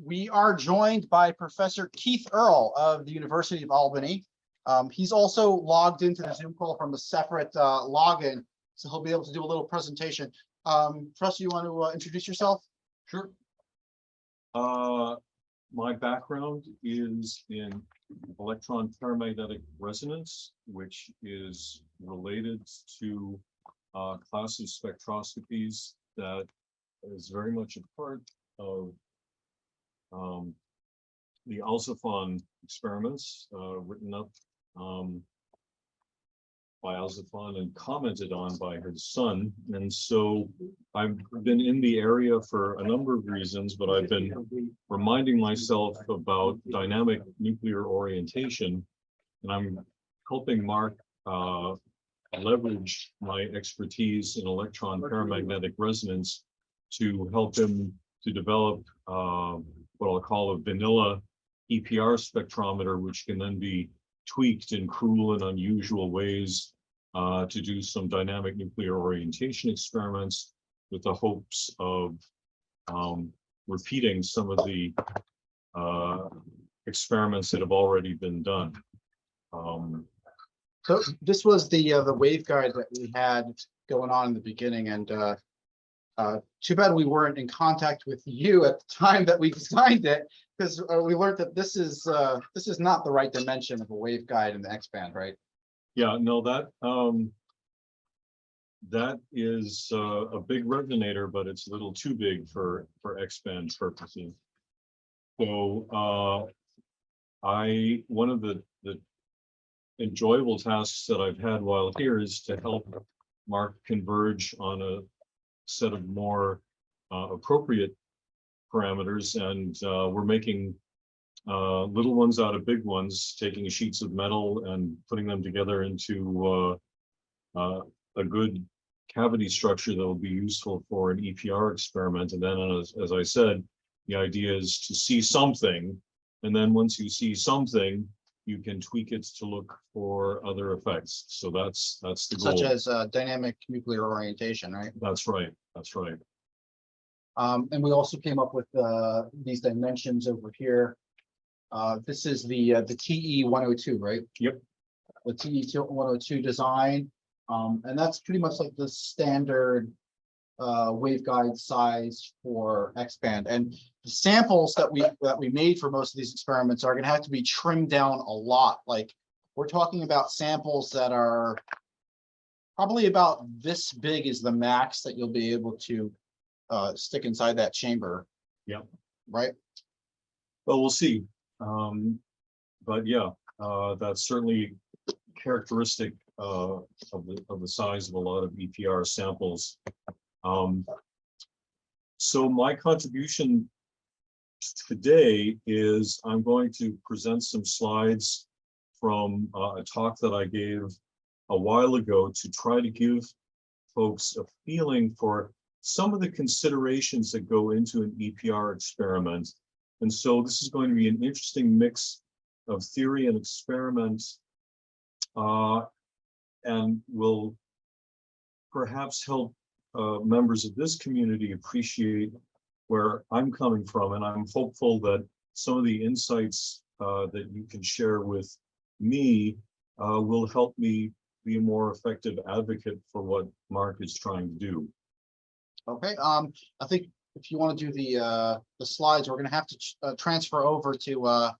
We are joined by Professor Kieth Earle of the University of Albany. He's also logged into the Zoom call from a separate login, so he'll be able to do a little presentation. Professor, you want to introduce yourself? Sure. My background is in electron paramagnetic resonance, which is related to a class of spectroscopies that is very much a part of the Alzofon experiments written up by Alzofon and commented on by her son. And so I've been in the area for a number of reasons, but I've been reminding myself about dynamic nuclear orientation, and I'm helping Mark leverage my expertise in electron paramagnetic resonance to help him to develop what I'll call a vanilla EPR spectrometer, which can then be tweaked in cruel and unusual ways to do some dynamic nuclear orientation experiments with the hopes of repeating some of the experiments that have already been done. So this was the waveguide that we had going on in the beginning, and too bad we weren't in contact with you at the time that we designed it, because we learned that this is not the right dimension of a waveguide in the X-band, right? Yeah, no, that is a big resonator, but it's a little too big for X-band purposes. So one of the enjoyable tasks that I've had while here is to help Mark converge on a set of more appropriate parameters, and we're making little ones out of big ones, taking sheets of metal and putting them together into a good cavity structure that will be useful for an EPR experiment. And then, as I said, the idea is to see something, and then once you see something, you can tweak it to look for other effects. So that's the goal. Such as dynamic nuclear orientation, right? That's right. That's right. And we also came up with these dimensions over here. This is the TE102, right? Yep. The TE102 design, and that's pretty much like the standard waveguide size for X-band. And the samples that we made for most of these experiments are going to have to be trimmed down a lot. Like, we're talking about samples that are probably about this big is the max that you'll be able to stick inside that chamber. Yeah. Right. Well, we'll see. But yeah, that's certainly characteristic of the size of a lot of EPR samples. So my contribution today is I'm going to present some slides from a talk that I gave a while ago to try to give folks a feeling for some of the considerations that go into an EPR experiment. And so this is going to be an interesting mix of theory and experiment, and will perhaps help members of this community appreciate where I'm coming from. And I'm hopeful that some of the insights that you can share with me will help me be a more effective advocate for what Mark is trying to do. Okay. I think if you want to do the slides, we're going to have to transfer over to.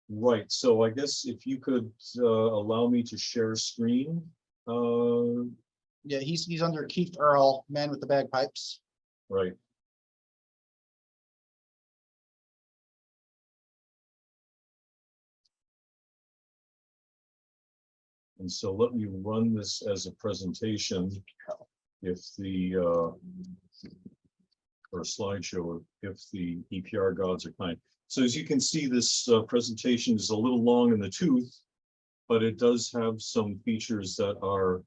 Right. So I guess if you could allow me to share screen. Yeah, he's under Kieth Earle, man with the bagpipes. Right. And so let me run this as a presentation if the or a slideshow if the EPR gods are kind. So as you can see, this presentation is a little long in the tooth, but it does have some features that are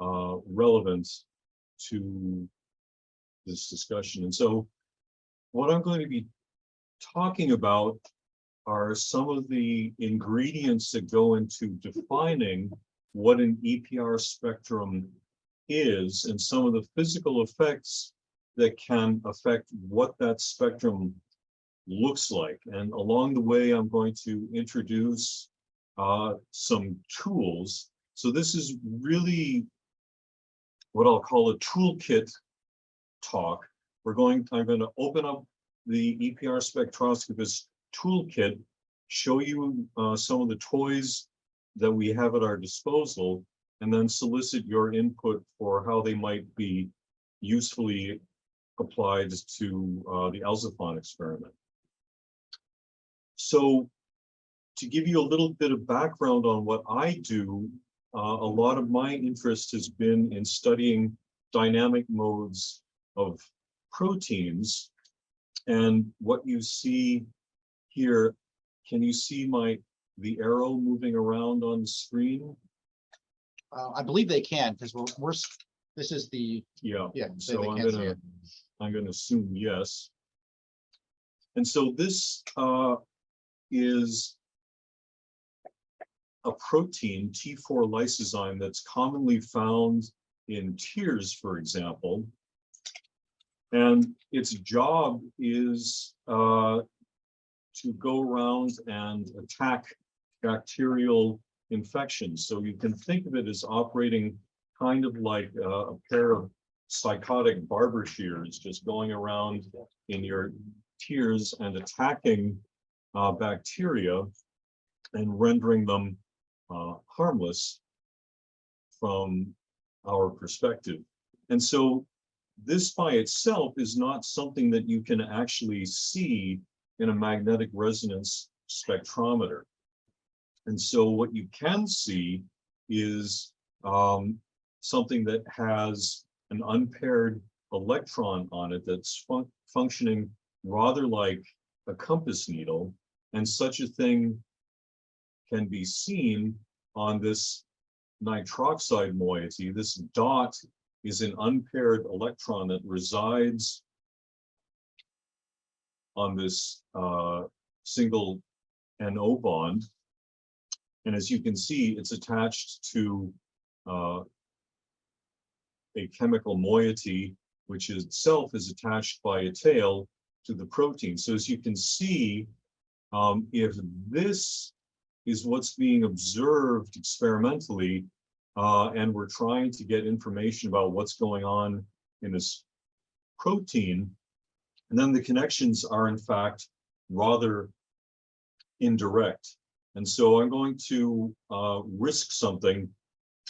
relevant to this discussion. And so what I'm going to be talking about are some of the ingredients that go into defining what an EPR spectrum is, and some of the physical effects that can affect what that spectrum looks like. And along the way, I'm going to introduce some tools. So this is really what I'll call a toolkit talk. I'm going to open up the EPR spectroscopist toolkit, show you some of the toys that we have at our disposal, and then solicit your input for how they might be usefully applied to the Alzofon experiment. So to give you a little bit of background on what I do, a lot of my interest has been in studying dynamic modes of proteins. And what you see here, can you see the arrow moving around on the screen? I believe they can, because this is the, Yeah. yeah, So they I'm can't see it. gonna assume yes. And so this is a protein, T4 lysozyme, that's commonly found in tears, for example. And its job is to go around and attack bacterial infections. So you can think of it as operating kind of like a pair of psychotic barber shears, just going around in your tears and attacking bacteria and rendering them harmless from our perspective. And so this by itself is not something that you can actually see in a magnetic resonance spectrometer. And so what you can see is something that has an unpaired electron on it that's functioning rather like a compass needle. And such a thing can be seen on this nitroxide moiety. This dot is an unpaired electron that resides on this single NO bond. And as you can see, it's attached to a chemical moiety, which itself is attached by a tail to the protein. So as you can see, if this is what's being observed experimentally, and we're trying to get information about what's going on in this protein, and then the connections are in fact rather indirect. And so I'm going to risk something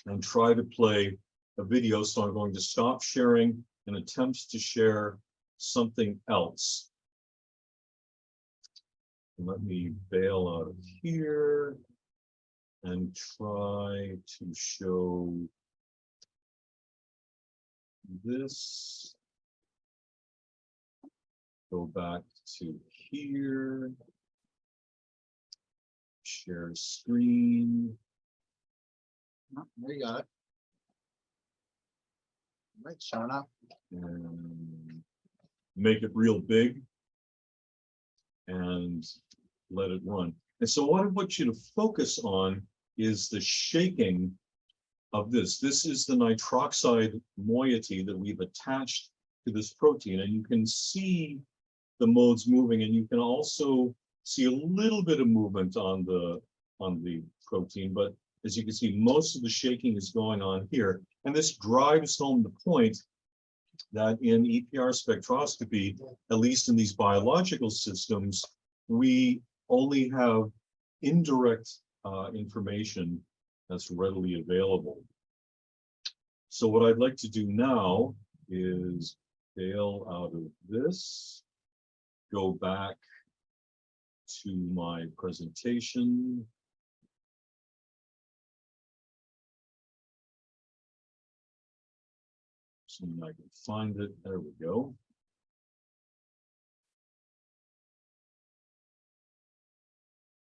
and try to play a video. So I'm going to stop sharing and attempt to share something else. Let me bail out of here and try to show this. Go back to here. Share screen. Oh, there you got it. Right, showing up. And make it real big and let it run. And so what I want you to focus on is the shaking of this. This is the nitroxide moiety that we've attached to this protein, and you can see the modes moving, and you can also see a little bit of movement on the protein, but as you can see, most of the shaking is going on here. And this drives home the point that in EPR spectroscopy, at least in these biological systems, we only have indirect information that's readily available. So what I'd like to do now is bail out of this, go back to my presentation. Assuming I can find it. There we go.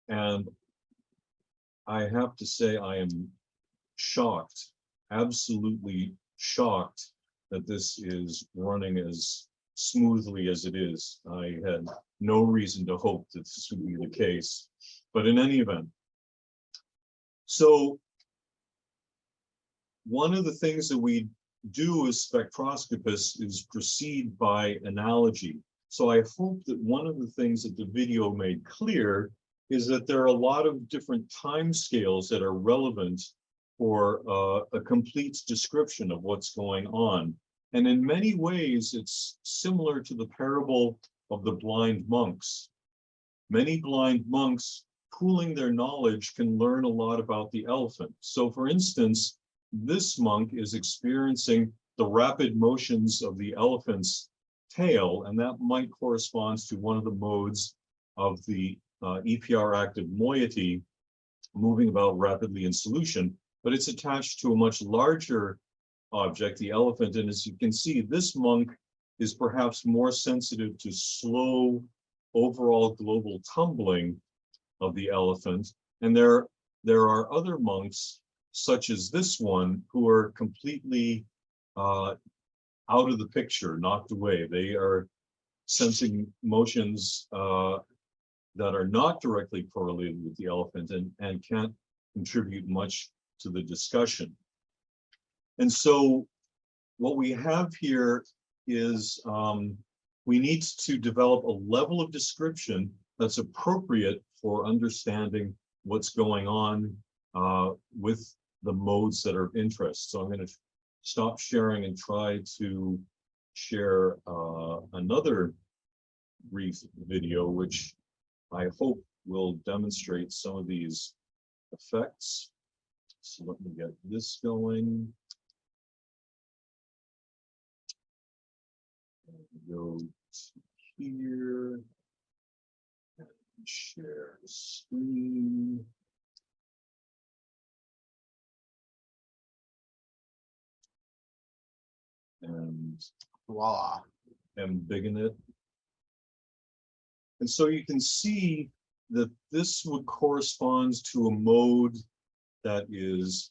And I have to say I am shocked, absolutely shocked that this is running as smoothly as it is. I had no reason to hope that this would be the case, but in any event. So one of the things that we do as spectroscopists is proceed by analogy. So I hope that one of the things that the video made clear is that there are a lot of different time scales that are relevant for a complete description of what's going on. And in many ways, it's similar to the parable of the blind monks. Many blind monks, pooling their knowledge, can learn a lot about the elephant. So for instance, this monk is experiencing the rapid motions of the elephant's tail, and that might correspond to one of the modes of the EPR active moiety moving about rapidly in solution, but it's attached to a much larger object, the elephant. And as you can see, this monk is perhaps more sensitive to slow overall global tumbling of the elephant. And there are other monks, such as this one, who are completely out of the picture, knocked away. They are sensing motions that are not directly correlated with the elephant and can't contribute much to the discussion. And so what we have here is we need to develop a level of description that's appropriate for understanding what's going on with the modes that are of interest. So I'm going to stop sharing and try to share another brief video, which I hope will demonstrate some of these effects. So let me get this going. Go to here and share screen. And Voila. embiggen it. And so you can see that this would correspond to a mode that is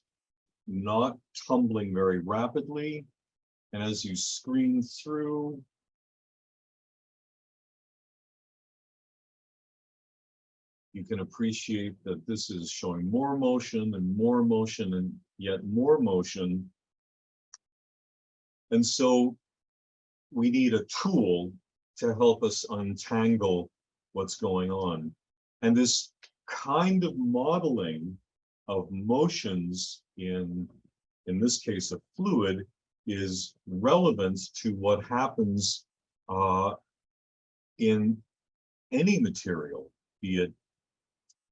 not tumbling very rapidly. And as you screen through, you can appreciate that this is showing more motion and yet more motion. And so we need a tool to help us untangle what's going on. And this kind of modeling of motions in this case, a fluid, is relevant to what happens in any material, be it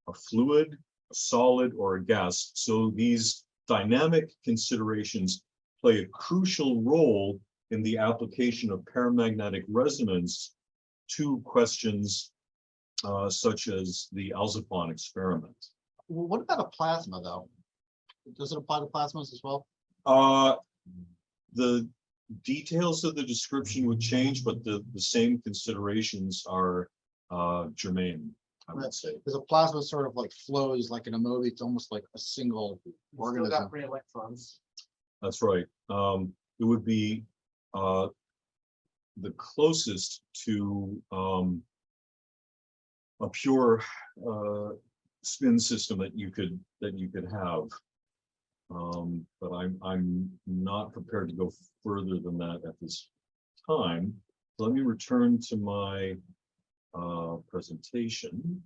a fluid, a solid, or a gas. So these dynamic considerations play a crucial role in the application of paramagnetic resonance to questions such as the Alzofon experiment. Well, what about a plasma, though? Does it apply to plasmas as well? The details of the description would change, but the same considerations are germane, I would say. Because a plasma sort of like flows like in a movie. It's almost like a single organism. Still got free electrons. That's right. It would be the closest to a pure spin system that you could have. But I'm not prepared to go further than that at this time. So let me return to my presentation.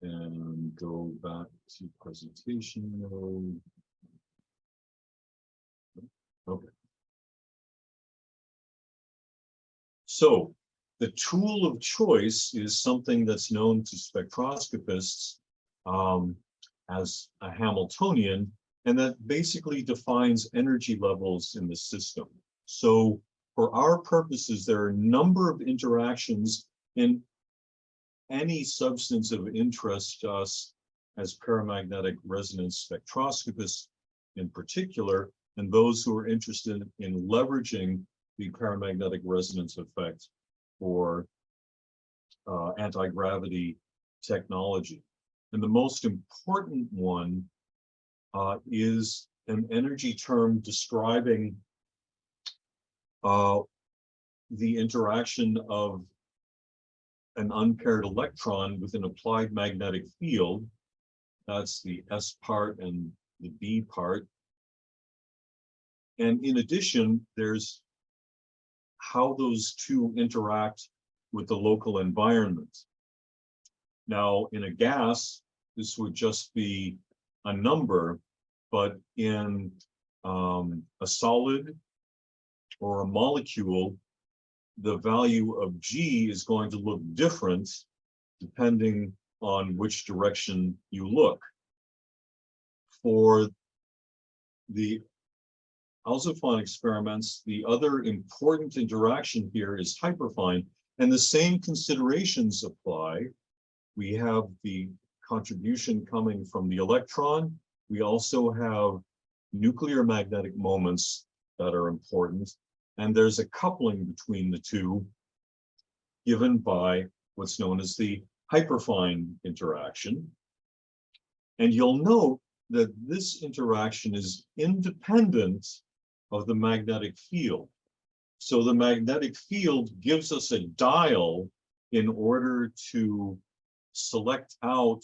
And go back to presentation mode. Okay. So the tool of choice is something that's known to spectroscopists as a Hamiltonian, and that basically defines energy levels in the system. So for our purposes, there are a number of interactions in any substance of interest to us as paramagnetic resonance spectroscopists in particular, and those who are interested in leveraging the paramagnetic resonance effect for anti-gravity technology. And the most important one is an energy term describing the interaction of an unpaired electron with an applied magnetic field. That's the S part and the B part. And in addition, there's how those two interact with the local environment. Now, in a gas, this would just be a number, but in a solid or a molecule, the value of G is going to look different depending on which direction you look. For the Alzofon experiments, the other important interaction here is hyperfine, and the same considerations apply. We have the contribution coming from the electron. We also have nuclear magnetic moments that are important, and there's a coupling between the two given by what's known as the hyperfine interaction. And you'll note that this interaction is independent of the magnetic field. So the magnetic field gives us a dial in order to select out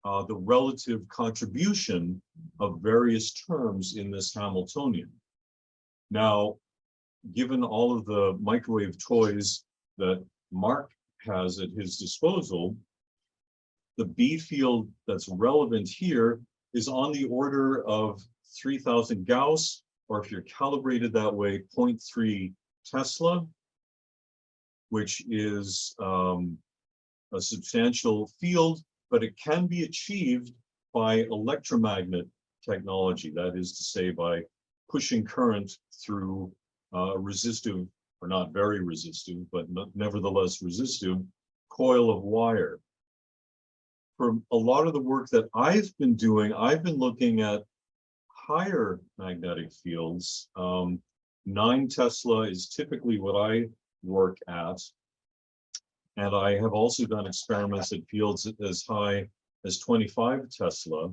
the relative contribution of various terms in this Hamiltonian. Now, given all of the microwave toys that Mark has at his disposal, the B field that's relevant here is on the order of 3000 Gauss, or if you're calibrated that way, 0.3 Tesla, which is a substantial field, but it can be achieved by electromagnet technology. That is to say, by pushing current through resistive, or not very resistive, but nevertheless resistive, coil of wire. For a lot of the work that I've been doing, I've been looking at higher magnetic fields. 9 Tesla is typically what I work at. And I have also done experiments at fields as high as 25 Tesla.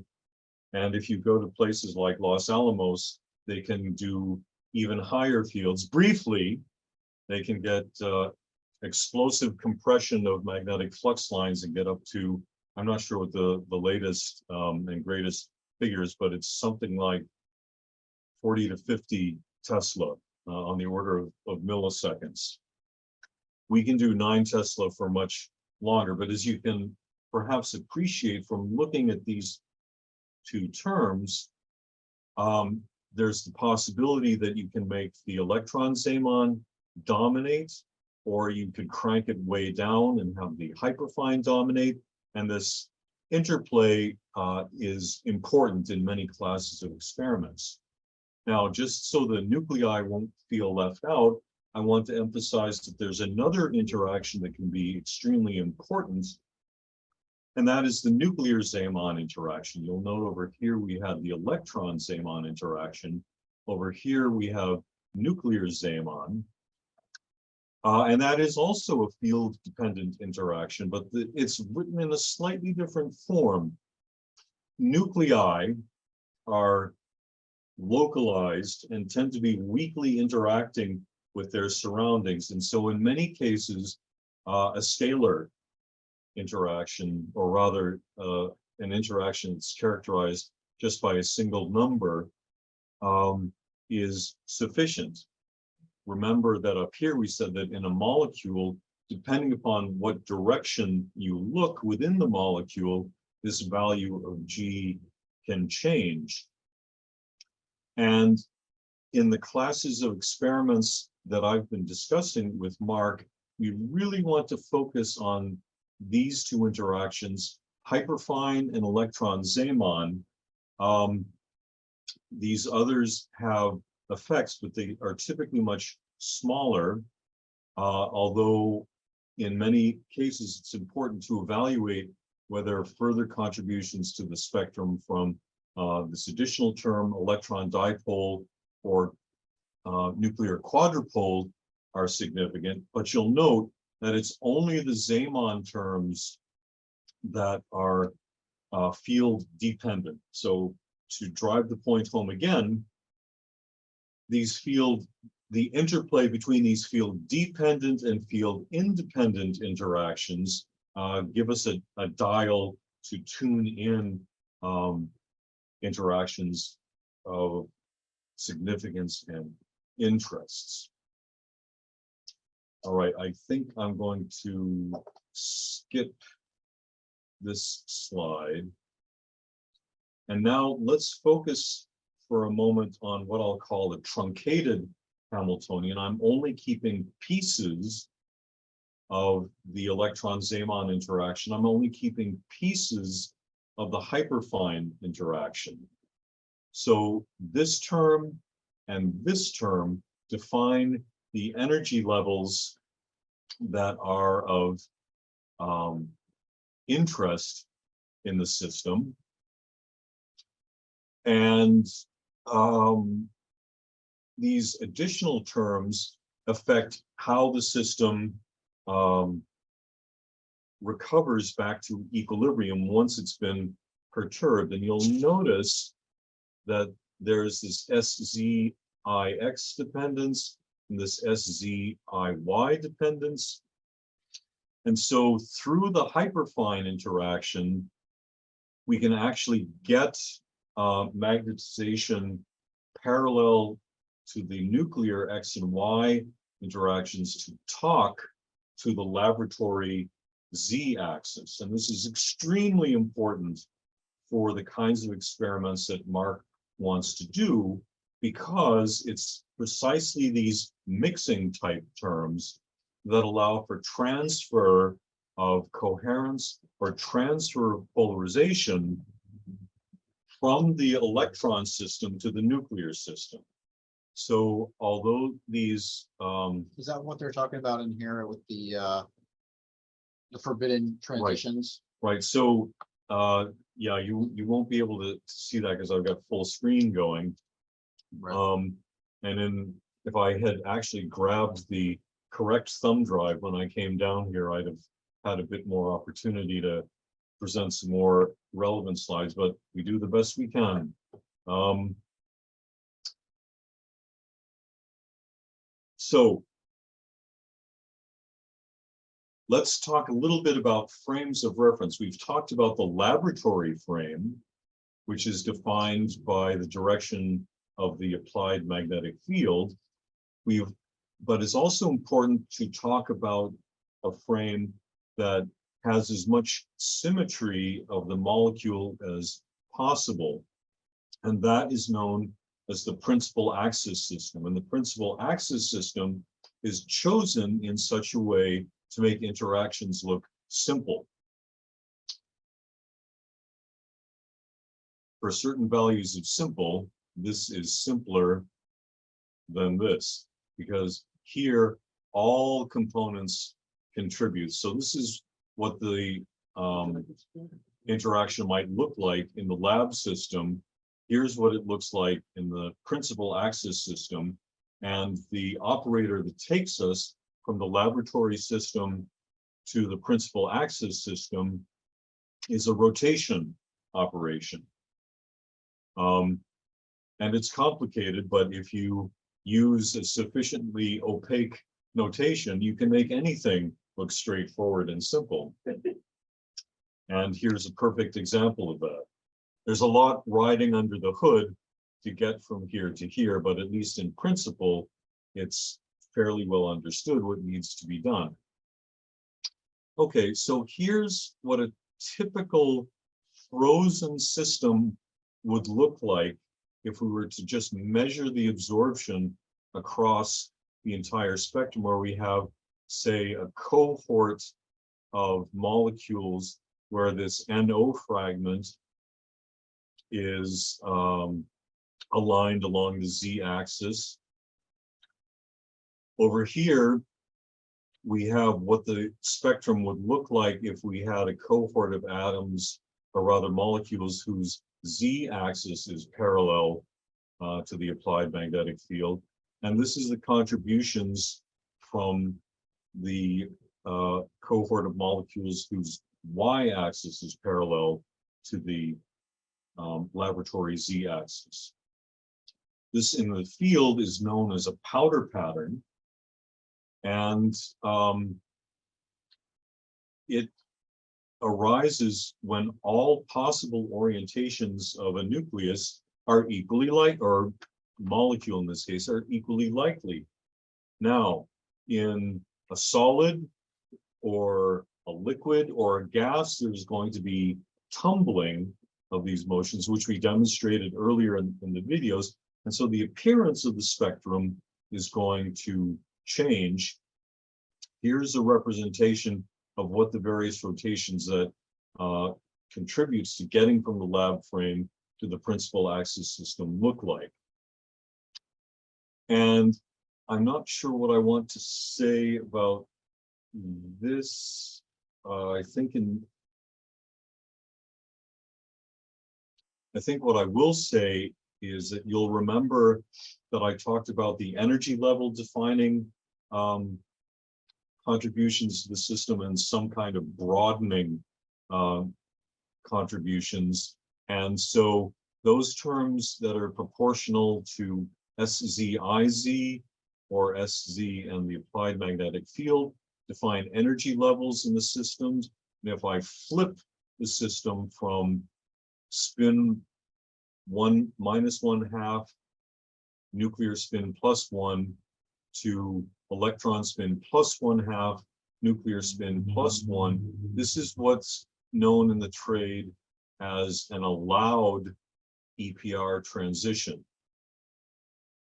And if you go to places like Los Alamos, they can do even higher fields. Briefly, they can get explosive compression of magnetic flux lines and get up to, I'm not sure what the latest and greatest figures, but it's something like 40 to 50 Tesla on the order of milliseconds. We can do 9 Tesla for much longer, but as you can perhaps appreciate from looking at these two terms, there's the possibility that you can make the electron Zeeman dominate, or you could crank it way down and have the hyperfine dominate. And this interplay is important in many classes of experiments. Now, just so the nuclei won't feel left out, I want to emphasize that there's another interaction that can be extremely important, and that is the nuclear Zeeman interaction. You'll note over here we have the electron Zeeman interaction. Over here we have nuclear Zeeman. And that is also a field-dependent interaction, but it's written in a slightly different form. Nuclei are localized and tend to be weakly interacting with their surroundings. And so in many cases, a scalar interaction, or rather an interaction that's characterized just by a single number, is sufficient. Remember that up here we said that in a molecule, depending upon what direction you look within the molecule, this value of G can change. And in the classes of experiments that I've been discussing with Mark, we really want to focus on these two interactions, hyperfine and electron Zeeman. These others have effects, but they are typically much smaller, although in many cases it's important to evaluate whether further contributions to the spectrum from this additional term, electron dipole, or nuclear quadrupole are significant. But you'll note that it's only the Zeeman terms that are field dependent. So to drive the point home again, the interplay between these field dependent and field independent interactions give us a dial to tune in interactions of significance and interests. All right, I think I'm going to skip this slide. And now let's focus for a moment on what I'll call a truncated Hamiltonian. I'm only keeping pieces of the electron-Zeeman interaction. I'm only keeping pieces of the hyperfine interaction. So this term and this term define the energy levels that are of interest in the system. And these additional terms affect how the system recovers back to equilibrium once it's been perturbed. And you'll notice that there's this SZIX dependence and this SZIY dependence. And so through the hyperfine interaction, we can actually get magnetization parallel to the nuclear X and Y interactions to talk to the laboratory Z axis. And this is extremely important for the kinds of experiments that Mark wants to do, because it's precisely these mixing type terms that allow for transfer of coherence or transfer of polarization from the electron system to the nuclear system. So although these Is that what they're talking about in here with the forbidden transitions? right, so yeah, you won't be able to see that because I've got full screen going. Right. And then if I had actually grabbed the correct thumb drive when I came down here, I'd have had a bit more opportunity to present some more relevant slides, but we do the best we can. So let's talk a little bit about frames of reference. We've talked about the laboratory frame, which is defined by the direction of the applied magnetic field. But it's also important to talk about a frame that has as much symmetry of the molecule as possible. And that is known as the principal axis system. And the principal axis system is chosen in such a way to make interactions look simple. For certain values of simple, this is simpler than this, because here all components contribute. So this is what the interaction might look like in the lab system. Here's what it looks like in the principal axis system. And the operator that takes us from the laboratory system to the principal axis system is a rotation operation. And it's complicated, but if you use a sufficiently opaque notation, you can make anything look straightforward and simple. And here's a perfect example of that. There's a lot riding under the hood to get from here to here, but at least in principle, it's fairly well understood what needs to be done. Okay, so here's what a typical frozen system would look like if we were to just measure the absorption across the entire spectrum, where we have, say, a cohort of molecules where this NO fragment is aligned along the z-axis. Over here, we have what the spectrum would look like if we had a cohort of atoms, or rather molecules, whose z-axis is parallel to the applied magnetic field. And this is the contributions from the cohort of molecules whose y-axis is parallel to the laboratory z-axis. This in the field is known as a powder pattern. And it arises when all possible orientations of a nucleus are equally like, or molecule in this case, are equally likely. Now, in a solid or a liquid or a gas, there's going to be tumbling of these motions, which we demonstrated earlier in the videos. And so the appearance of the spectrum is going to change. Here's a representation of what the various rotations that contributes to getting from the lab frame to the principal axis system look like. And I'm not sure what I want to say about this. I think what I will say is that you'll remember that I talked about the energy level defining contributions to the system and some kind of broadening contributions. And so those terms that are proportional to SZIZ or SZ and the applied magnetic field define energy levels in the systems. And if I flip the system from spin 1 minus 1/2, nuclear spin plus 1, to electron spin plus 1/2, nuclear spin plus 1, this is what's known in the trade as an allowed EPR transition.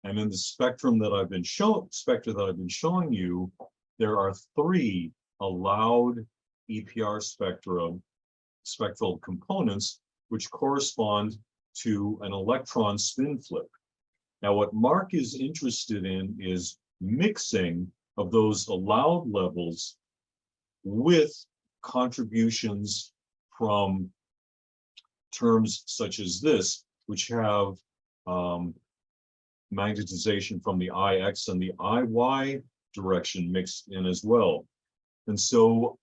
And in the spectrum that I've been showing you, there are 3 allowed EPR spectral components, which correspond to an electron spin flip. Now, what Mark is interested in is mixing of those allowed levels with contributions from terms such as this, which have magnetization from the IX and the IY direction mixed in as well. And so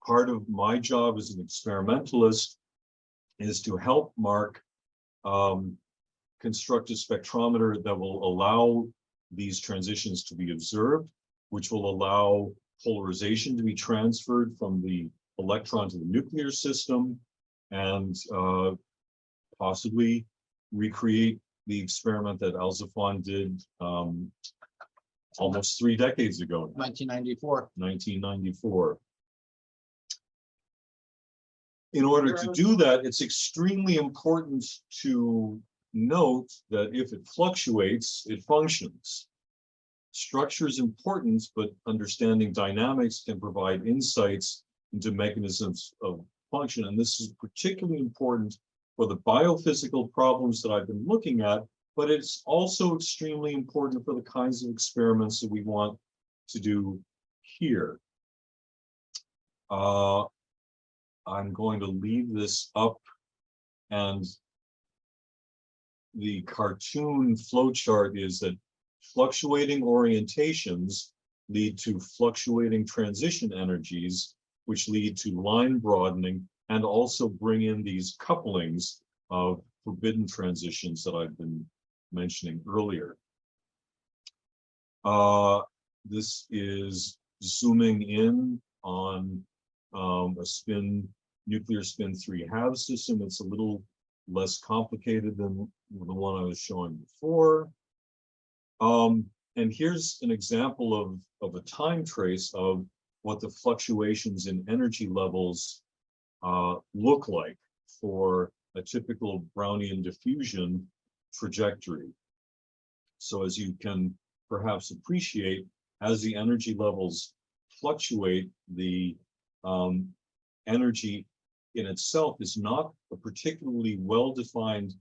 part of my job as an experimentalist is to help Mark construct a spectrometer that will allow these transitions to be observed, which will allow polarization to be transferred from the electron to the nuclear system, and possibly recreate the experiment that Alzofon did almost 3 decades ago now. 1994. In order to do that, it's extremely important to note that if it fluctuates, it functions. Structure is important, but understanding dynamics can provide insights into mechanisms of function. And this is particularly important for the biophysical problems that I've been looking at, but it's also extremely important for the kinds of experiments that we want to do here. I'm going to leave this up, and the cartoon flowchart is that fluctuating orientations lead to fluctuating transition energies, which lead to line broadening and also bring in these couplings of forbidden transitions that I've been mentioning earlier. This is zooming in on a nuclear spin 3/2 system. It's a little less complicated than the one I was showing before. And here's an example of a time trace of what the fluctuations in energy levels look like for a typical Brownian diffusion trajectory. So as you can perhaps appreciate, as the energy levels fluctuate, the energy in itself is not a particularly well-defined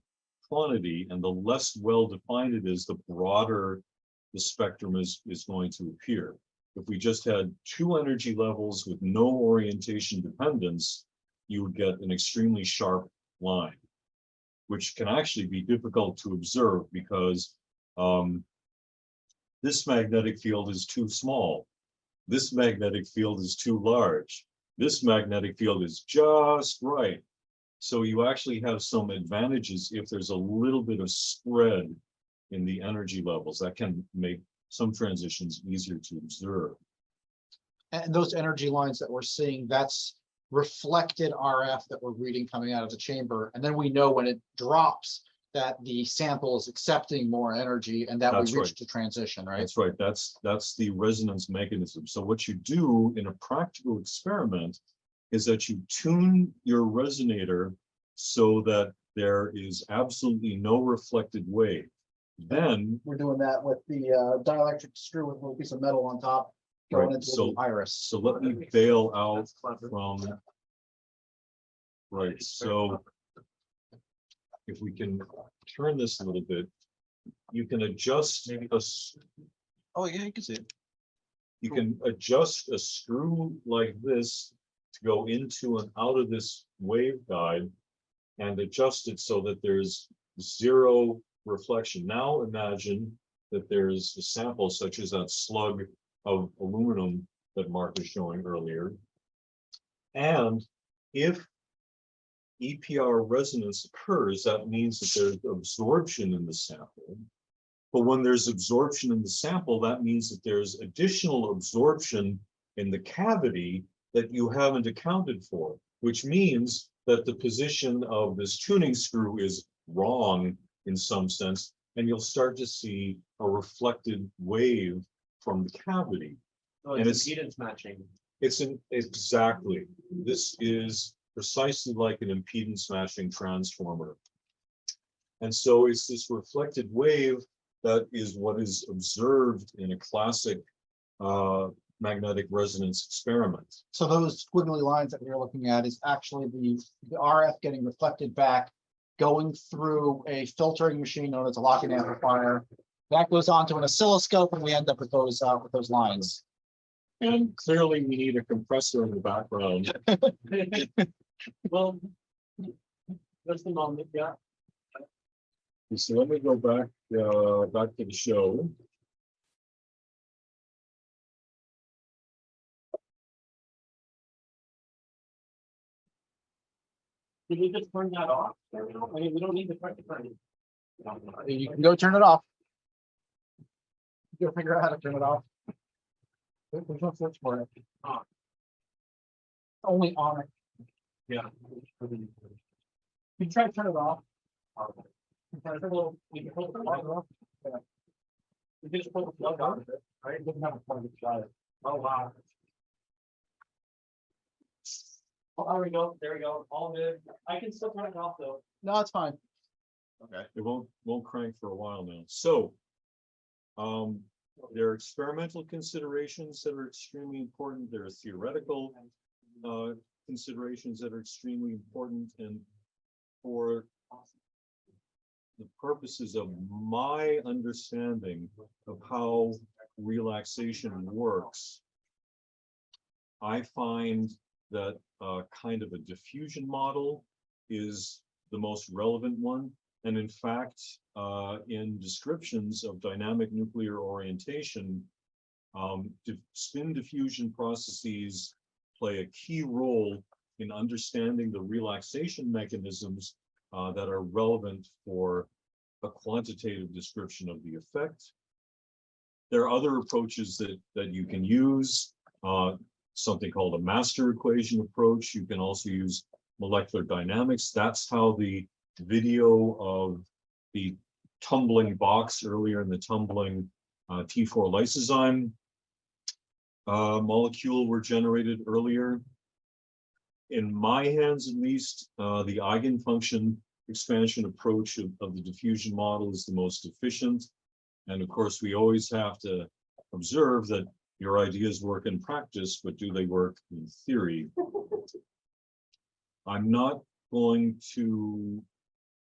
quantity, and the less well-defined it is, the broader the spectrum is going to appear. If we just had 2 energy levels with no orientation dependence, you would get an extremely sharp line, which can actually be difficult to observe because this magnetic field is too small. This magnetic field is too large. This magnetic field is just right. So you actually have some advantages if there's a little bit of spread in the energy levels. That can make some transitions easier to observe. And those energy lines that we're seeing, that's reflected RF that we're reading coming out of the chamber. And then we know when it drops that the sample is accepting more energy and that we That's right. reached the transition, right? That's right. That's the resonance mechanism. So what you do in a practical experiment is that you tune your resonator so that there is absolutely no reflected wave. Then, We're doing that with the dielectric screw with a little piece of metal on top going right, into so, the iris. so let me bail out from, right, so if we can turn this a little bit, you can adjust Oh yeah, you can see it. you can adjust a screw like this to go into and out of this waveguide and adjust it so that there's zero reflection. Now imagine that there's a sample such as that slug of aluminum that Mark was showing earlier. And if EPR resonance occurs, that means that there's absorption in the sample. But when there's absorption in the sample, that means that there's additional absorption in the cavity that you haven't accounted for, which means that the position of this tuning screw is wrong in some sense, and you'll start to see a reflected wave from the cavity. Oh, And it's impedance matching. Exactly. This is precisely like an impedance matching transformer. And so it's this reflected wave that is what is observed in a classic magnetic resonance experiment. So those squiggly lines that we're looking at is actually the RF getting reflected back, going through a filtering machine known as a lock-in amplifier. That goes onto an oscilloscope, and we end up with those lines. And clearly we need a compressor in the background. Well, that's the moment, yeah. So let me go back to the show. Did we just turn that off? I mean, we don't need to turn it. You can go turn it off. You'll figure out how to turn it off. There's no switch for it. Only on it. Yeah. You try to turn it off. We can pull the plug out of it, right? It doesn't have a plug inside. Oh, wow. Oh, there we go, all good. I can still turn it off though. No, it's fine. Okay. It won't crank for a while now. So there are experimental considerations that are extremely important. There are theoretical considerations that are extremely important. And for the purposes of my understanding of how relaxation works, I find that kind of a diffusion model is the most relevant one. And in fact, in descriptions of dynamic nuclear orientation, spin diffusion processes play a key role in understanding the relaxation mechanisms that are relevant for a quantitative description of the effect. There are other approaches that you can use, something called a master equation approach. You can also use molecular dynamics. That's how the video of the tumbling box earlier in the tumbling T4 lysozyme molecule were generated earlier. In my hands, at least, the eigenfunction expansion approach of the diffusion model is the most efficient. And of course, we always have to observe that your ideas work in practice, but do they work in theory? I'm not going to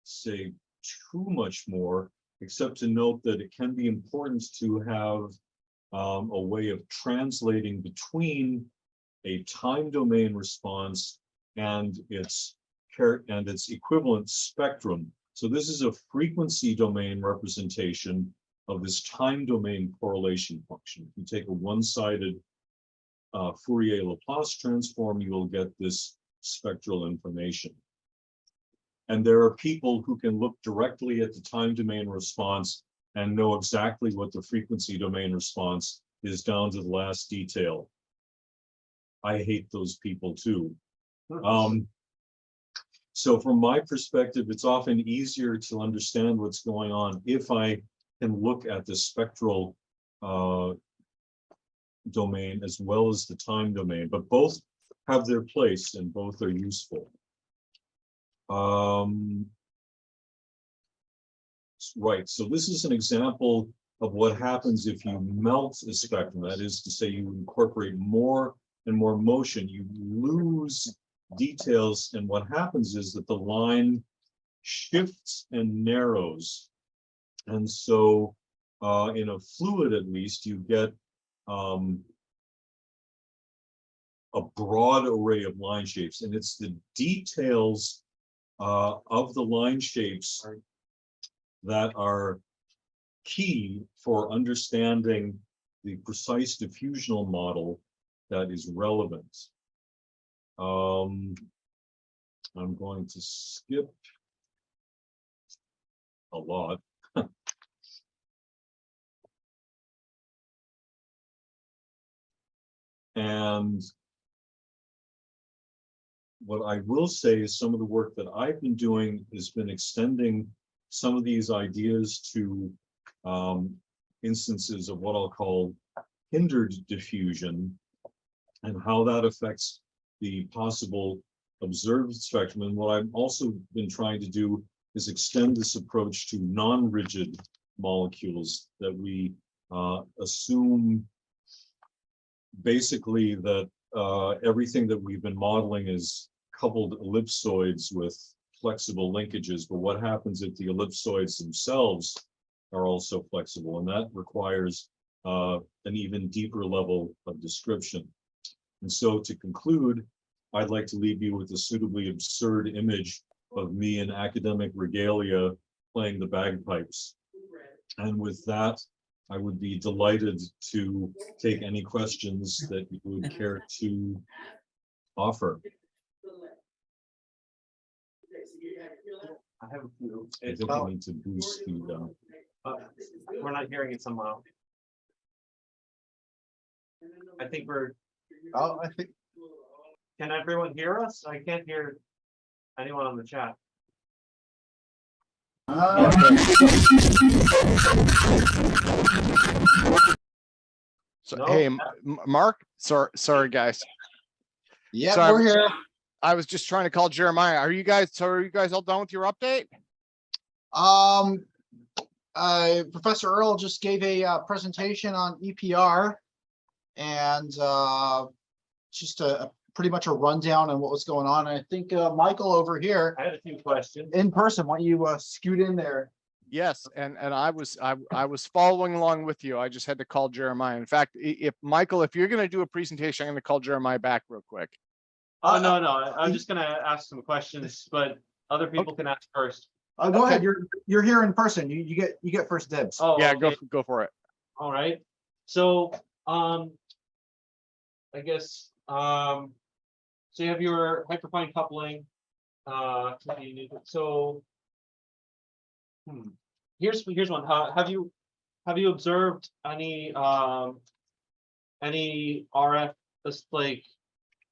say too much more, except to note that it can be important to have a way of translating between a time domain response and its equivalent spectrum. So this is a frequency domain representation of this time domain correlation function. If you take a one-sided Fourier Laplace transform, you will get this spectral information. And there are people who can look directly at the time domain response and know exactly what the frequency domain response is down to the last detail. I hate those people too. So from my perspective, it's often easier to understand what's going on if I can look at the spectral domain as well as the time domain, but both have their place and both are useful. Right, so this is an example of what happens if you melt a spectrum. That is to say, you incorporate more and more motion, you lose details, and what happens is that the line shifts and narrows. And so in a fluid, at least, you get a broad array of line shapes, and it's the details of the line shapes that are key for understanding the precise diffusional model that is relevant. I'm going to skip a lot. And what I will say is some of the work that I've been doing has been extending some of these ideas to instances of what I'll call hindered diffusion and how that affects the possible observed spectrum. And what I've also been trying to do is extend this approach to non-rigid molecules, that we assume basically that everything that we've been modeling is coupled ellipsoids with flexible linkages, but what happens if the ellipsoids themselves are also flexible? And that requires an even deeper level of description. And so to conclude, I'd like to leave you with a suitably absurd image of me in academic regalia playing the bagpipes. And with that, I would be delighted to take any questions that you would care to offer. I have a few. I think I need to boost the. We're not hearing it somehow. I think we're. Oh, I think. Can everyone hear us? I can't hear anyone on the chat. So, No? hey, Mark, sorry, guys. Yeah, Sorry. we're here. I was just trying to call Jeremiah. Are you guys all done with your update? Professor Earle just gave a presentation on EPR and just pretty much a rundown on what was going on. And I think Michael over here I had a few questions. in person, why don't you scoot in there? Yes, and I was following along with you. I just had to call Jeremiah. In fact, if Michael, if you're going to do a presentation, I'm going to call Jeremiah back real quick. Oh, no, I'm just gonna ask some questions, but other people can ask first. Go ahead. You're here in person. You get first dibs. Oh, Yeah, okay. go for it. All right. So, I guess, so you have your hyperfine coupling. So, here's one. Have you observed any RF like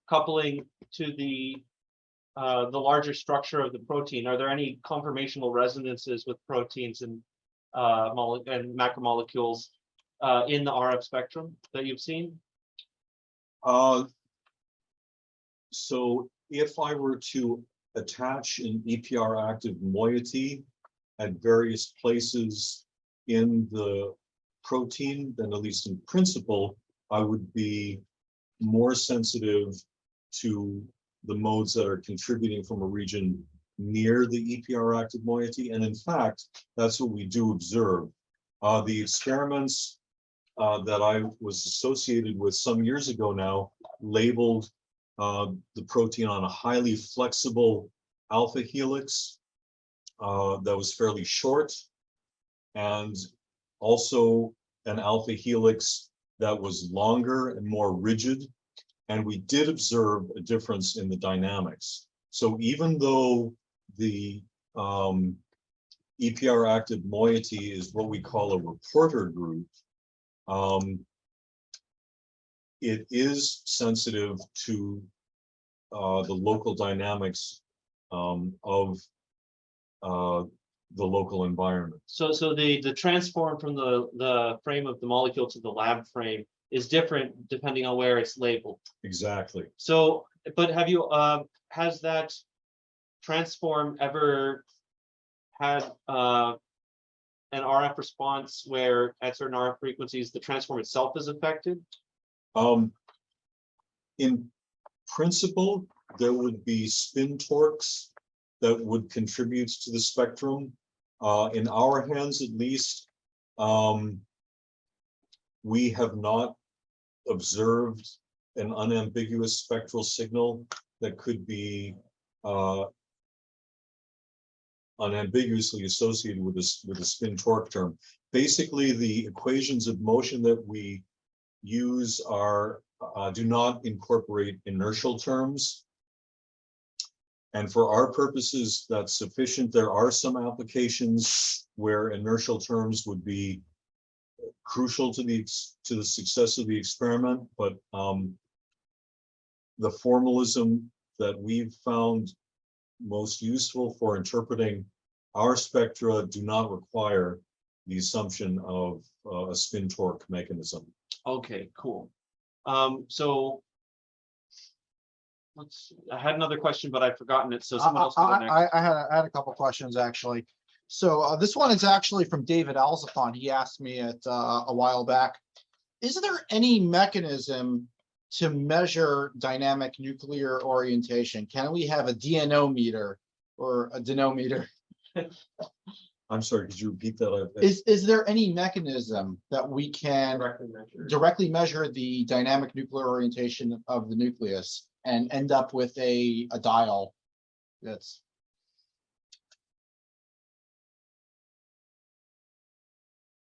coupling to the larger structure of the protein? Are there any conformational resonances with proteins and macromolecules in the RF spectrum that you've seen? So if I were to attach an EPR active moiety at various places in the protein, then at least in principle, I would be more sensitive to the modes that are contributing from a region near the EPR active moiety. And in fact, that's what we do observe. The experiments that I was associated with some years ago now labeled the protein on a highly flexible alpha helix that was fairly short, and also an alpha helix that was longer and more rigid. And we did observe a difference in the dynamics. So even though the EPR active moiety is what we call a reporter group, it is sensitive to the local dynamics of the local environment. So the transform from the frame of the molecule to the lab frame is different depending on where it's labeled. Exactly. So, but have you has that transform ever had an RF response where at certain RF frequencies the transform itself is affected? In principle, there would be spin torques that would contribute to the spectrum. In our hands, at least, we have not observed an unambiguous spectral signal that could be unambiguously associated with this with a spin torque term. Basically, the equations of motion that we use are do not incorporate inertial terms. And for our purposes, that's sufficient. There are some applications where inertial terms would be crucial to the success of the experiment, but the formalism that we've found most useful for interpreting our spectra do not require the assumption of a spin torque mechanism. Okay, cool. So I had another question, but I've forgotten it. So someone else can go next. I had a couple questions actually. So this one is actually from David Alzofon. He asked me it a while back. Is there any mechanism to measure dynamic nuclear orientation? Can we have a DNO meter or a denometer? I'm sorry, could you repeat that? Is there any mechanism that we can directly measure the dynamic nuclear orientation of the nucleus and end up with a dial that's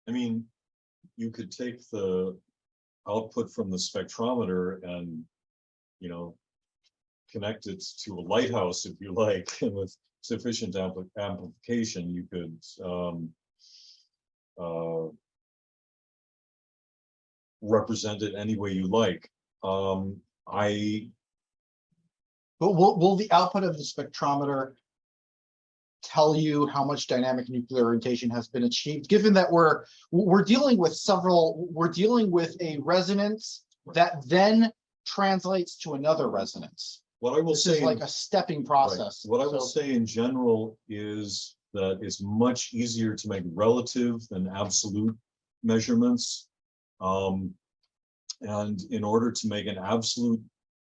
I mean, you could take the output from the spectrometer and, you know, connect it to a lighthouse if you like, and with sufficient amplification, you could represent it any way you like. But will the output of the spectrometer tell you how much dynamic nuclear orientation has been achieved, given that we're dealing with a resonance that then translates to another resonance? What I will This say is like a stepping process. Right. What I will say in general is that it's much easier to make relative than absolute measurements. And in order to make an absolute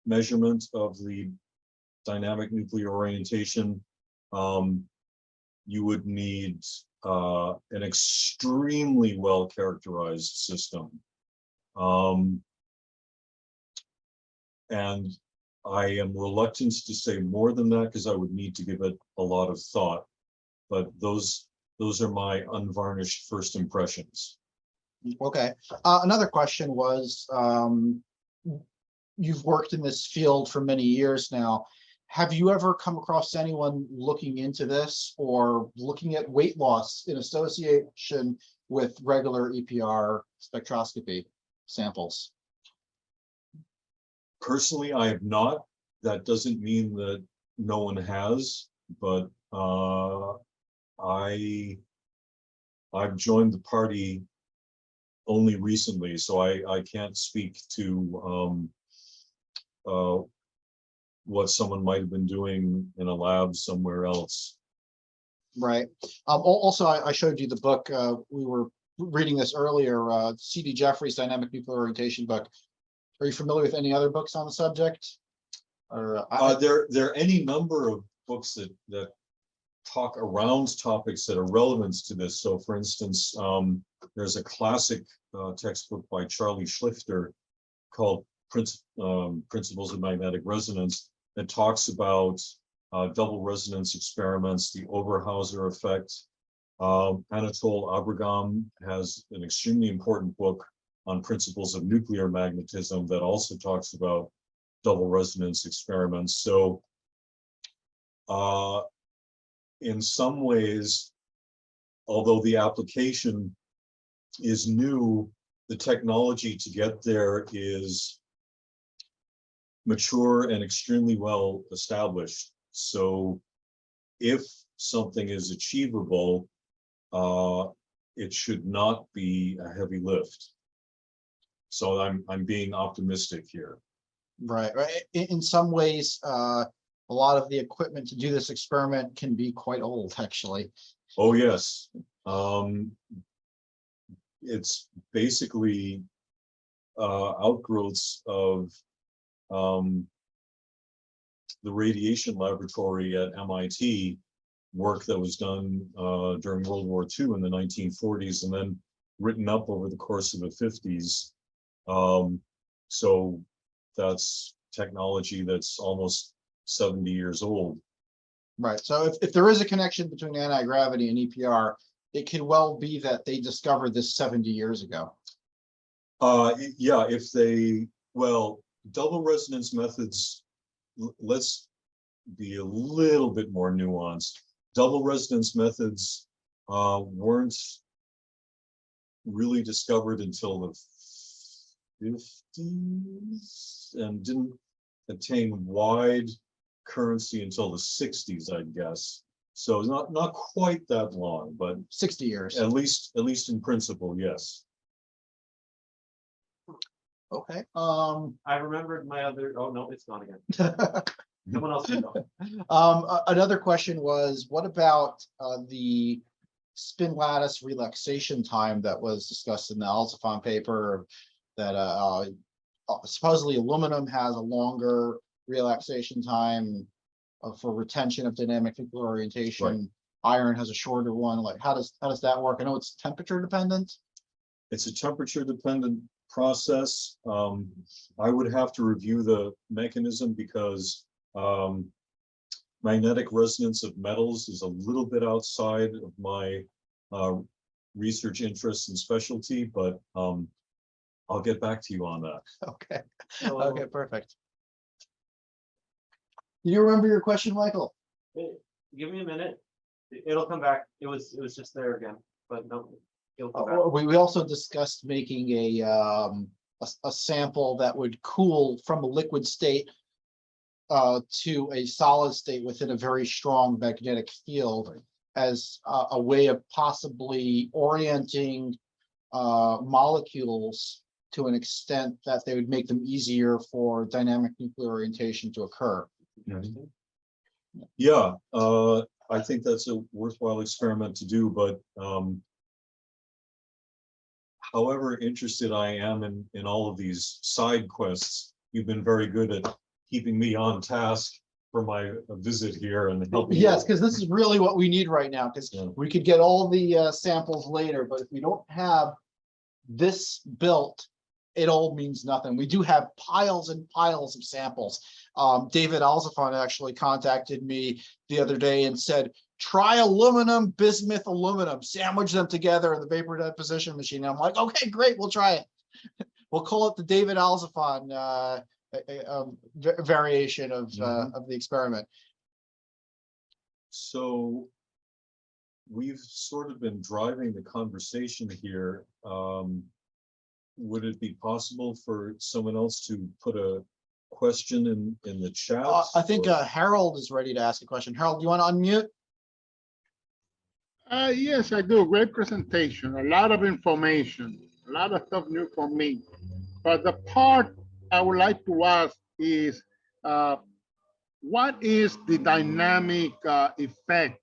measurement of the dynamic nuclear orientation, you would need an extremely well characterized system. And I am reluctant to say more than that because I would need to give it a lot of thought. But those are my unvarnished first impressions. Okay. Another question was, you've worked in this field for many years now. Have you ever come across anyone looking into this or looking at weight loss in association with regular EPR spectroscopy samples? Personally, I have not. That doesn't mean that no one has, but I've joined the party only recently, so I can't speak to what someone might have been doing in a lab somewhere else. Right. Also, I showed you the book. We were reading this earlier, C.D. Jeffries' Dynamic Nuclear Orientation book. Are you familiar with any other books on the subject? Or there are any number of books that talk around topics that are relevant to this. So, for instance, there's a classic textbook by Charlie Schlifter called Principles of Magnetic Resonance that talks about double resonance experiments, the Oberhauser effect. Anatole Abragam has an extremely important book on principles of nuclear magnetism that also talks about double resonance experiments. So in some ways, although the application is new, the technology to get there is mature and extremely well established. So if something is achievable, it should not be a heavy lift. So I'm being optimistic here. Right. In some ways, a lot of the equipment to do this experiment can be quite old, actually. Oh, yes. It's basically outgrowths of the radiation laboratory at MIT, work that was done during World War II in the 1940s and then written up over the course of the 50s. So that's technology that's almost 70 years old. Right. So if there is a connection between anti-gravity and EPR, it could well be that they discovered this 70 years ago. Yeah, if they, well, double resonance methods, let's be a little bit more nuanced. Double resonance methods weren't really discovered until the 50s and didn't attain wide currency until the 60s, I guess. So not quite that long, but 60 years. at least in principle, yes. Okay. I remembered my other, oh no, it's gone again. Someone else can go. Another question was, what about the spin lattice relaxation time that was discussed in the Alzofon paper, that supposedly aluminum has a longer relaxation time for retention of dynamic nuclear orientation. Right. Iron has a shorter one. Like, how does that work? I know it's temperature dependent. It's a temperature dependent process. I would have to review the mechanism because magnetic resonance of metals is a little bit outside of my research interests and specialty, but I'll get back to you on that. Okay. So, Okay, perfect. Do you remember your question, Michael? give me a minute. It'll come back. It was just there again, but no, it'll come back. We also discussed making a sample that would cool from a liquid state to a solid state within a very strong magnetic field as a way of possibly orienting molecules to an extent that they would make them easier for dynamic nuclear orientation to occur. Yeah, I think that's a worthwhile experiment to do, but however interested I am in all of these side quests, you've been very good at keeping me on task for my visit here and helping. Yes, because this is really what we need right now, because we could get all the samples later, but if we don't have this built, it all means nothing. We do have piles and piles of samples. David Alzofon actually contacted me the other day and said, try aluminum, bismuth, aluminum, sandwich them together in the vapor deposition machine. And I'm like, okay, great, we'll try it. We'll call it the David Alzofon variation of the experiment. So we've sort of been driving the conversation here. Would it be possible for someone else to put a question in the chat? I think Harold is ready to ask a question. Harold, do you want to unmute? Yes, I do. Great presentation. A lot of information, a lot of stuff new for me. But the part I would like to ask is, what is the dynamic effect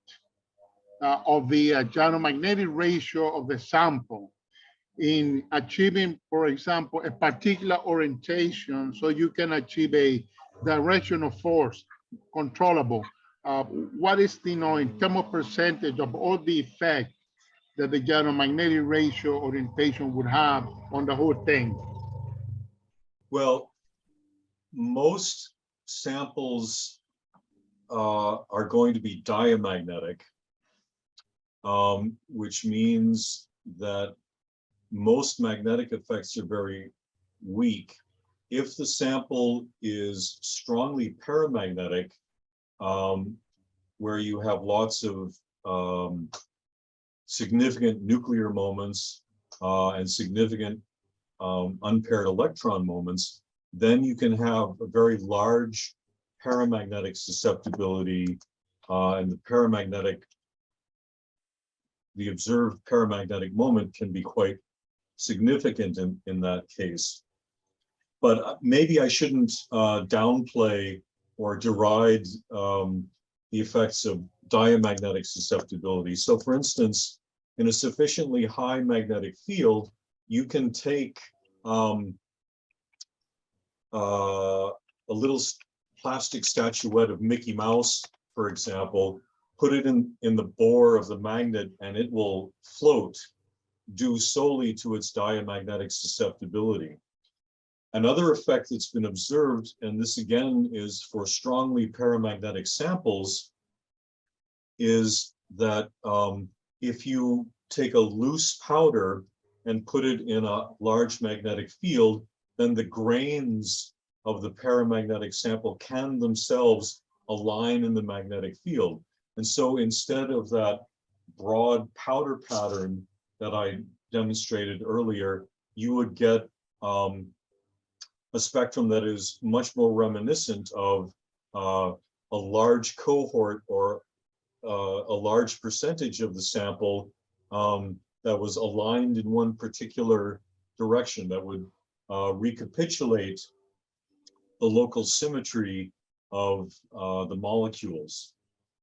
of the gyro-magnetic ratio of the sample in achieving, for example, a particular orientation so you can achieve a direction of force controllable? What is, in terms of percentage of all the effect that the gyro-magnetic ratio orientation would have on the whole thing? Well, most samples are going to be diamagnetic, which means that most magnetic effects are very weak. If the sample is strongly paramagnetic, where you have lots of significant nuclear moments and significant unpaired electron moments, then you can have a very large paramagnetic susceptibility, and the observed paramagnetic moment can be quite significant in that case. But maybe I shouldn't downplay or deride the effects of diamagnetic susceptibility. So for instance, in a sufficiently high magnetic field, you can take a little plastic statuette of Mickey Mouse, for example, put it in the bore of the magnet, and it will float due solely to its diamagnetic susceptibility. Another effect that's been observed, and this again is for strongly paramagnetic samples, is that if you take a loose powder and put it in a large magnetic field, then the grains of the paramagnetic sample can themselves align in the magnetic field. And so instead of that broad powder pattern that I demonstrated earlier, you would get a spectrum that is much more reminiscent of a large cohort or a large percentage of the sample that was aligned in one particular direction that would recapitulate the local symmetry of the molecules.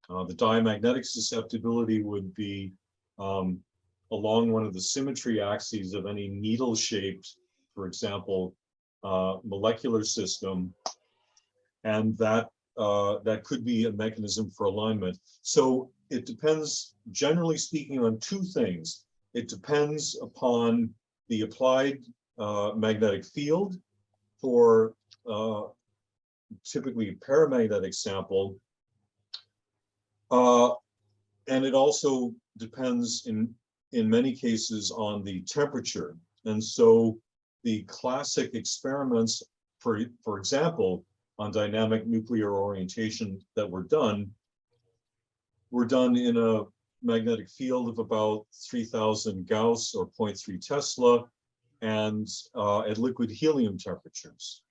The diamagnetic susceptibility would be along one of the symmetry axes of any needle-shaped, for example, molecular system, and that could be a mechanism for alignment. So it depends, generally speaking, on two things. It depends upon the applied magnetic field for typically a paramagnetic sample, and it also depends in many cases on the temperature. And so the classic experiments, for example, on dynamic nuclear orientation that were done in a magnetic field of about 3000 Gauss or 0.3 Tesla and at liquid helium temperatures.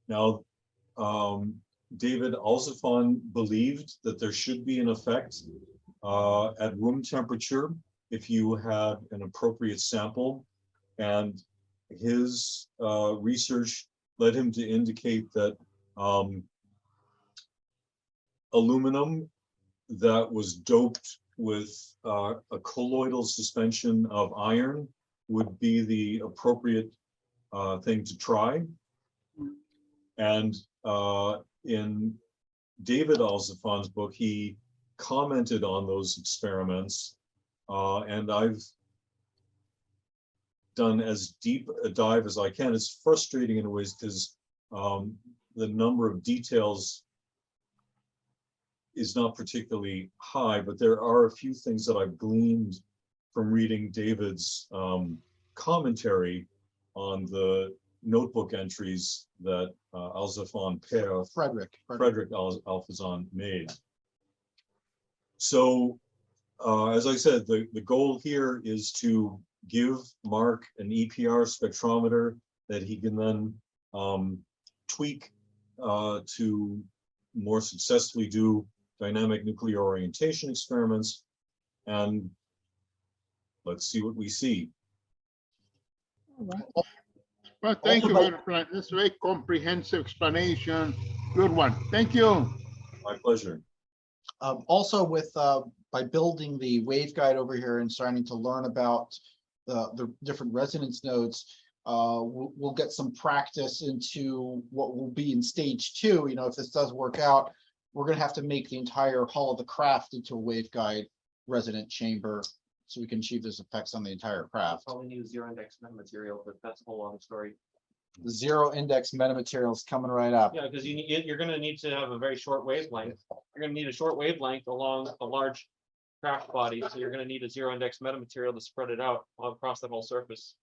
Now, David Alzofon believed that there should be an effect at room temperature if you had an appropriate sample, and his research led him to indicate that aluminum that was doped with a colloidal suspension of iron would be the appropriate thing to try. And in David Alzofon's book, he commented on those experiments, and I've done as deep a dive as I can. It's frustrating in ways because the number of details is not particularly high, but there are a few things that I've gleaned from reading David's commentary on the notebook entries that Alzofon Père, Frederick Alzofon made. So, as I said, the goal here is to give Mark an EPR spectrometer that he can then tweak to more successfully do dynamic nuclear orientation experiments, and let's see what we see. All right. Well, thank you very much. That's a very comprehensive explanation. Good one. Thank you. My pleasure. Also with by building the waveguide over here and starting to learn about the different resonance nodes, we'll get some practice into what will be in stage 2. You know, if this does work out, we're going to have to make the entire Hall of the Craft into a waveguide resonant chamber so we can achieve those effects on the entire craft. Probably need zero index metamaterial, but that's a whole other story. The zero index metamaterial is coming right up. Yeah, because you're going to need to have a very short wavelength. You're going to need a short wavelength along a large craft body, so you're going to need a zero index metamaterial to spread it out across the whole surface.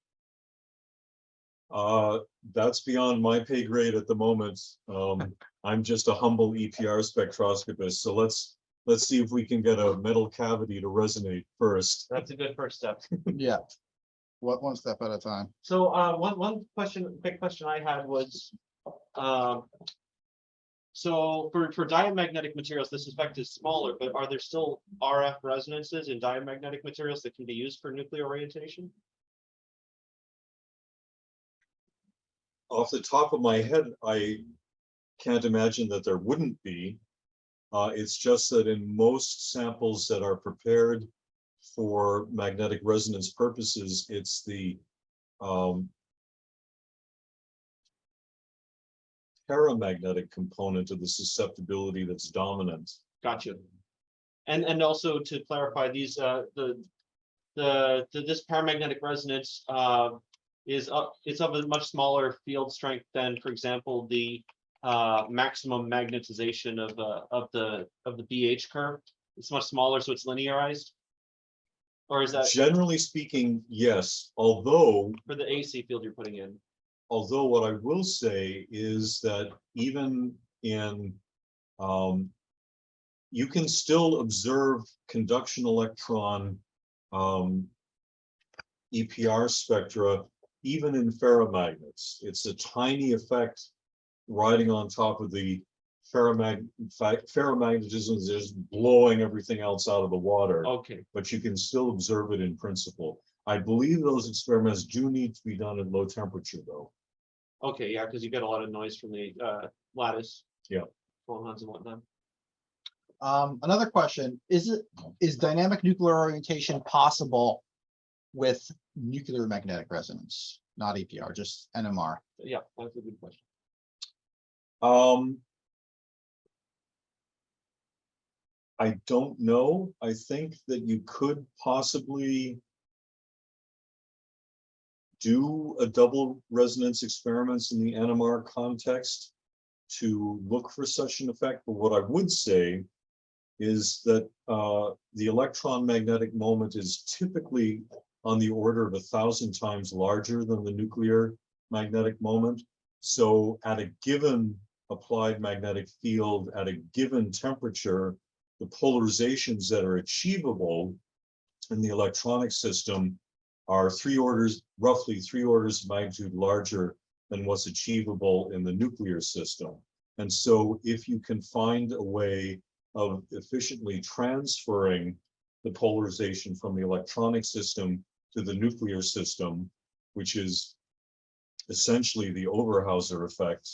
That's beyond my pay grade at the moment. I'm just a humble EPR spectroscopist, so let's see if we can get a metal cavity to resonate first. That's a good first step. Yeah. one step at a time. So one question, quick question I had was, so for diamagnetic materials, this effect is smaller, but are there still RF resonances in diamagnetic materials that can be used for nuclear orientation? Off the top of my head, I can't imagine that there wouldn't be. It's just that in most samples that are prepared for magnetic resonance purposes, it's the paramagnetic component of the susceptibility that's dominant. Gotcha. And also to clarify, these this paramagnetic resonance it's of a much smaller field strength than, for example, the maximum magnetization of the BH curve. It's much smaller, so it's linearized. Or is that Generally speaking, yes, although for the AC field you're putting in? although what I will say is that even in you can still observe conduction electron EPR spectra even in ferromagnets. It's a tiny effect riding on top of the ferromagnetism is just blowing everything else out of the water. Okay, But you can still observe it in principle. I believe those experiments do need to be done at low temperature, though. okay, yeah, because you get a lot of noise from the lattice. Yeah. Phonons and whatnot. Another question, is dynamic nuclear orientation possible with nuclear magnetic resonance, not EPR, just NMR? Yeah, that's a good question. I don't know. I think that you could possibly do a double resonance experiments in the NMR context to look for such an effect. But what I would say is that the electron magnetic moment is typically on the order of 1,000 times larger than the nuclear magnetic moment. So at a given applied magnetic field, at a given temperature, the polarizations that are achievable in the electronic system are roughly three orders of magnitude larger than what's achievable in the nuclear system. And so if you can find a way of efficiently transferring the polarization from the electronic system to the nuclear system, which is essentially the Overhauser effect,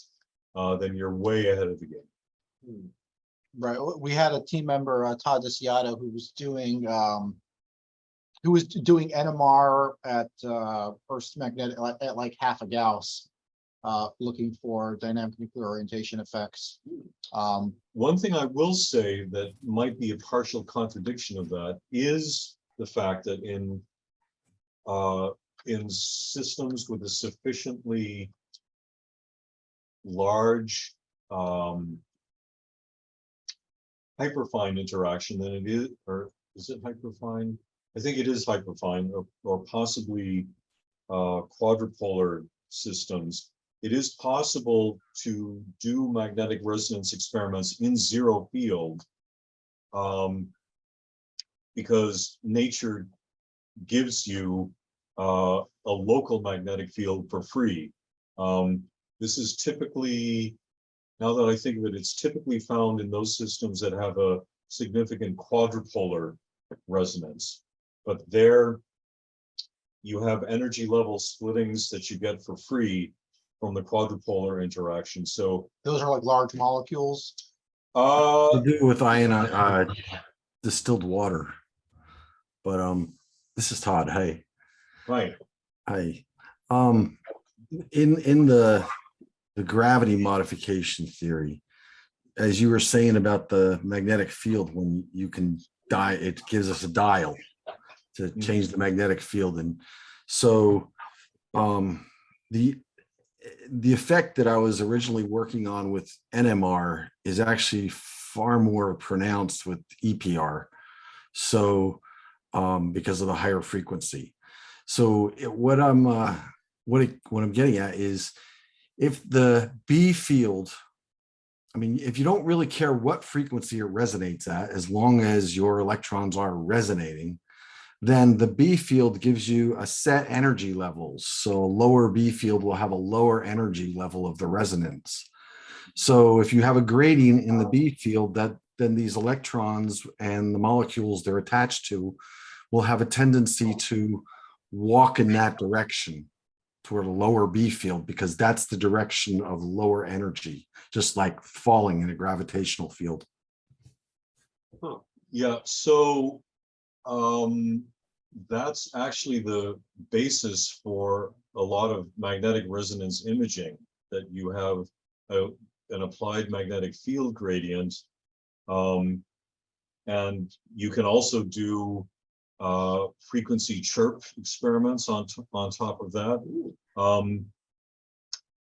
then you're way ahead of the game. Right, we had a team member, Todd DeCiato, who was doing NMR at Earth's magnetic at like half a Gauss, looking for dynamic nuclear orientation effects. One thing I will say that might be a partial contradiction of that is the fact that in systems with a sufficiently large hyperfine interaction, then it is, or is it hyperfine? I think it is hyperfine, or possibly quadrupolar systems. It is possible to do magnetic resonance experiments in zero field because nature gives you a local magnetic field for free. This is typically, now that I think of it, it's typically found in those systems that have a significant quadrupolar resonance. But there you have energy level splittings that you get for free from the quadrupolar interaction. So Those are like large molecules. To do with distilled water. But this is Todd. Hey. right. Hi. In the gravity modification theory, as you were saying about the magnetic field, when you can it gives us a dial to change the magnetic field. And so the effect that I was originally working on with NMR is actually far more pronounced with EPR. So because of the higher frequency. So what I'm getting at is, if the B field, I mean, if you don't really care what frequency it resonates at, as long as your electrons are resonating, then the B field gives you a set energy levels. So a lower B field will have a lower energy level of the resonance. So if you have a gradient in the B field, that then these electrons and the molecules they're attached to will have a tendency to walk in that direction toward a lower B field, because that's the direction of lower energy, just like falling in a gravitational field. Yeah, so that's actually the basis for a lot of magnetic resonance imaging, that you have an applied magnetic field gradient. And you can also do frequency chirp experiments on top of that,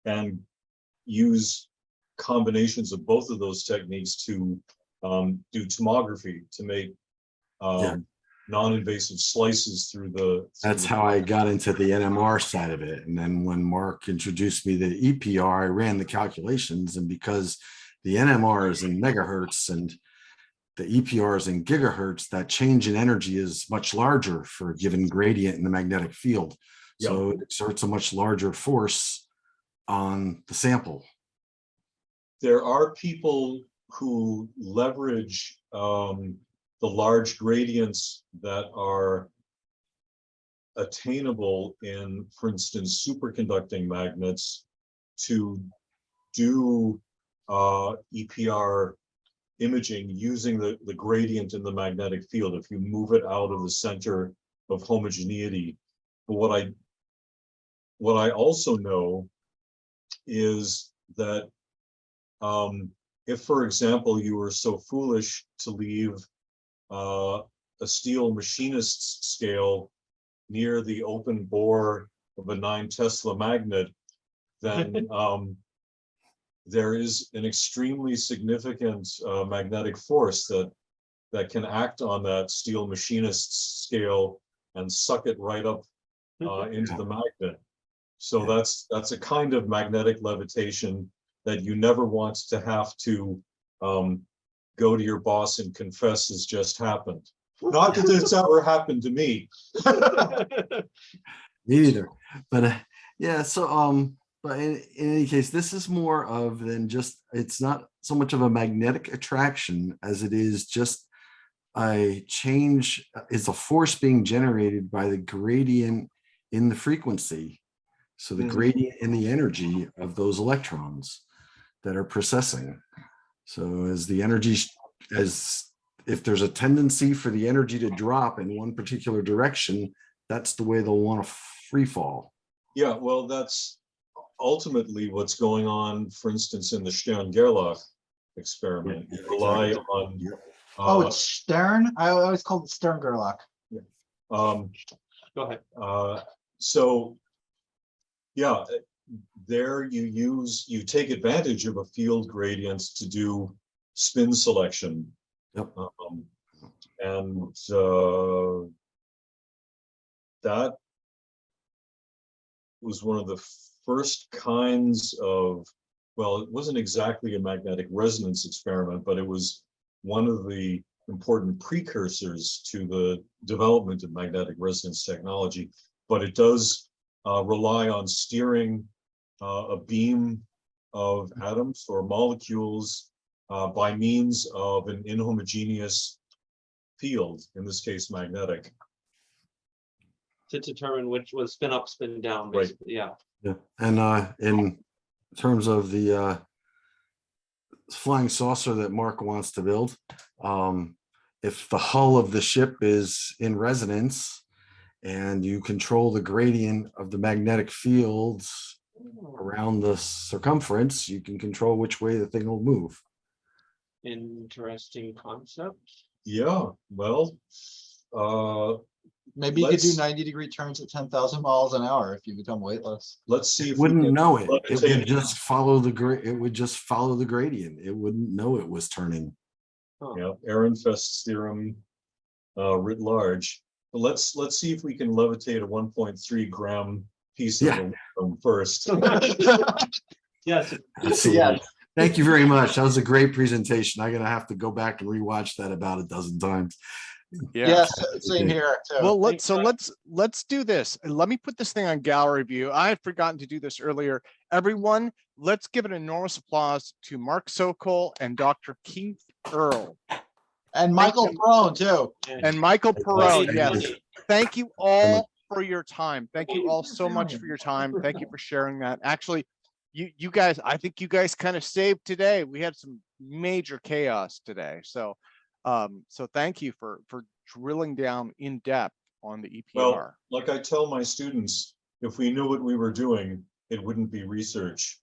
and use combinations of both of those techniques to do tomography to make non-invasive slices through the. That's how I got into the NMR side of it. And then when Mark introduced me to EPR, I ran the calculations, and because the NMR is in megahertz and the EPR is in gigahertz, that change in energy is much larger for a given gradient in the magnetic field. So it exerts a much larger force on the sample. There are people who leverage the large gradients that are attainable in, for instance, superconducting magnets to do EPR imaging using the gradient in the magnetic field if you move it out of the center of homogeneity. But what I also know is that if, for example, you were so foolish to leave a steel machinist's scale near the open bore of a 9 Tesla magnet, then there is an extremely significant magnetic force that can act on that steel machinist's scale and suck it right up into the magnet. So that's a kind of magnetic levitation that you never want to have to go to your boss and confess has just happened. Not that it's ever happened to me. Me neither. But yeah, so but in any case, this is more of than just, it's not so much of a magnetic attraction as it is just a change, it's a force being generated by the gradient in the frequency. So the gradient in the energy of those electrons that are processing. So as the energy, as if there's a tendency for the energy to drop in one particular direction, that's the way they'll want to free fall. Yeah, well, that's ultimately what's going on, for instance, in the Stern-Gerlach experiment. You rely on It's Stern. I always called it Stern-Gerlach. Go ahead. So yeah, there you take advantage of a field gradient to do spin selection. Yep. And that was one of the first kinds of, well, it wasn't exactly a magnetic resonance experiment, but it was one of the important precursors to the development of magnetic resonance technology. But it does rely on steering a beam of atoms or molecules by means of an inhomogeneous field, in this case magnetic. To determine which was spin up, spin down, Right. basically. Yeah. Yeah. And in terms of the flying saucer that Mark wants to build, if the hull of the ship is in resonance and you control the gradient of the magnetic fields around the circumference, you can control which way the thing will move. Interesting concept. Yeah, well, Maybe you could do Let's- 90-degree turns at 10,000 miles an hour if you become weightless. let's see if It wouldn't we can know it. It levitate would just follow the it would just follow the gradient. It wouldn't know it was turning. Yeah, Ehrenfest's theorem writ large. But let's see if we can levitate a 1.3 gram piece of aluminum first. Yes. Absolutely. Yeah. Thank you very much. That was a great presentation. I'm gonna have to go back and rewatch that about a dozen times. Yeah. Yes, same here too. Well, Thanks, let's do this. Let me put this thing on gallery view. I had forgotten to do this earlier. Everyone, let's give an enormous applause to Mark Sokol and Dr. Kieth Earle And Michael you. Perone too. and Michael Perone. Funny, Yes. funny. Thank you all for your time. Thank you all so much for your time. Thank you for sharing that. Actually, you guys, I think you guys kind of saved today. We had some major chaos today. So so thank you for drilling down in depth on the EPR. Well, like I tell my students, if we knew what we were doing, it wouldn't be research.